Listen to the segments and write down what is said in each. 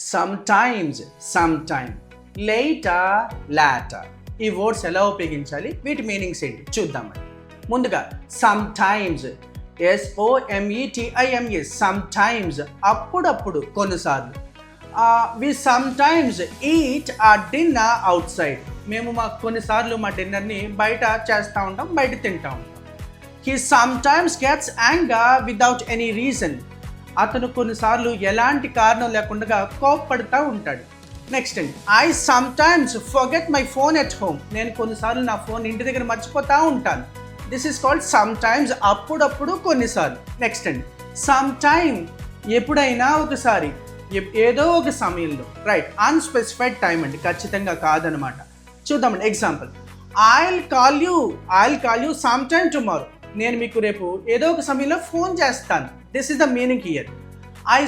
Sometimes, sometime, later, latter. ఈ words ఎలా ఉపయోగించాలి, వీటి మీనింగ్స్ ఏంటి చూద్దామండి. ముందుగా సమ్టైమ్స్, SOMETIMES, సమ్టైమ్స్ అప్పుడప్పుడు, కొన్నిసార్లు. We sometimes eat our dinner outside. మేము కొన్నిసార్లు మా డిన్నర్ని బయట చేస్తూ ఉంటాం, బయట తింటూ ఉంటాం. He sometimes gets anger without any reason. అతను కొన్నిసార్లు ఎలాంటి కారణం లేకుండా కోప్పడుతూ ఉంటాడు. నెక్స్ట్ అండి, I sometimes forget my phone at home. నేను కొన్నిసార్లు నా ఫోన్ ఇంటి దగ్గర మర్చిపోతూ ఉంటాను. దిస్ ఈస్ కాల్డ్ సమ్టైమ్స్, అప్పుడప్పుడు, కొన్నిసార్లు. నెక్స్ట్ అండి, సమ్టైమ్, ఎప్పుడైనా ఒకసారి, ఏదో ఒక సమయంలో, రైట్. అన్స్పెసిఫైడ్ టైం అండి, ఖచ్చితంగా కాదనమాట. చూద్దామండి example. I'll call you sometime tomorrow. నేను మీకు రేపు ఏదో ఒక సమయంలో ఫోన్ చేస్తాను. This is the meaning here. I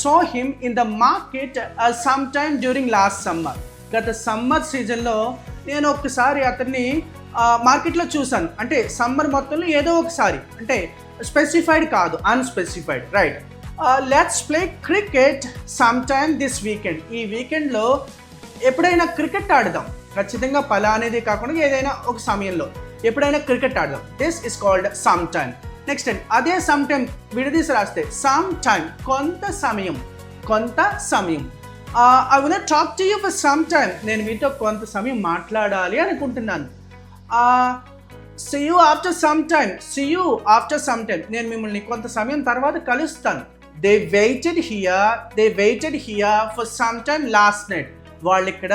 saw him in the market sometime during last summer. గత సమ్మర్ సీజన్లో నేను ఒక్కసారి అతన్ని మార్కెట్లో చూశాను. అంటే సమ్మర్ మొత్తంలో ఏదో ఒకసారి, అంటే స్పెసిఫైడ్ కాదు, unspecified, right. Let's play cricket sometime this weekend. ఈ వీకెండ్లో ఎప్పుడైనా క్రికెట్ ఆడదాం. ఖచ్చితంగా పలా అనేది కాకుండా ఏదైనా ఒక సమయంలో ఎప్పుడైనా క్రికెట్ ఆడదాం. This is called some time. Next అండి, అదే సమ్ టైమ్ విడదీసి రాస్తే సమ్ టైమ్, కొంత సమయం, కొంత సమయం. I will talk to you for some time. నేను మీతో కొంత సమయం మాట్లాడాలి అనుకుంటున్నాను. See you after some time. నేను మిమ్మల్ని కొంత సమయం తర్వాత కలుస్తాను. They waited here for some time last night. వాళ్ళు ఇక్కడ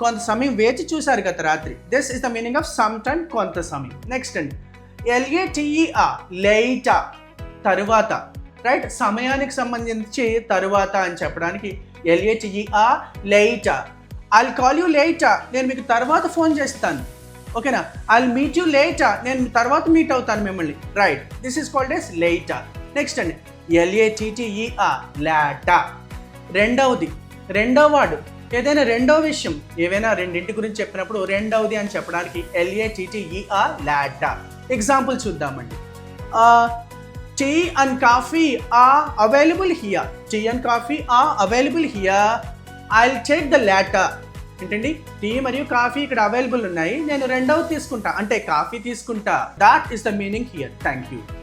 కొంత సమయం వేచి చూశారు గత రాత్రి. This is the meaning of some time, కొంత సమయం. నెక్స్ట్ అండి, LATER, లేటర్, తరువాత, రైట్. సమయానికి సంబంధించి తరువాత అని చెప్పడానికి LATER, later. I'll call you later. నేను మీకు తర్వాత ఫోన్ చేస్తాను, ఓకేనా. I'll meet you later. నేను తర్వాత మీట్ అవుతాను మిమ్మల్ని, right. This is called as later. Next అండి, LATTER, లాటర్. రెండవ వాడు, ఏదైనా రెండో విషయం, ఏవైనా రెండింటి గురించి చెప్పినప్పుడు రెండవది అని చెప్పడానికి LATTER, లాటర్. ఎగ్జాంపుల్ చూద్దామండి. Tea and coffee are available here. I'll take the latter. ఏంటండి, టీ మరియు కాఫీ ఇక్కడ అవైలబుల్ ఉన్నాయి, నేను రెండవది తీసుకుంటా, అంటే కాఫీ తీసుకుంటా. That is the meaning here. Thank you.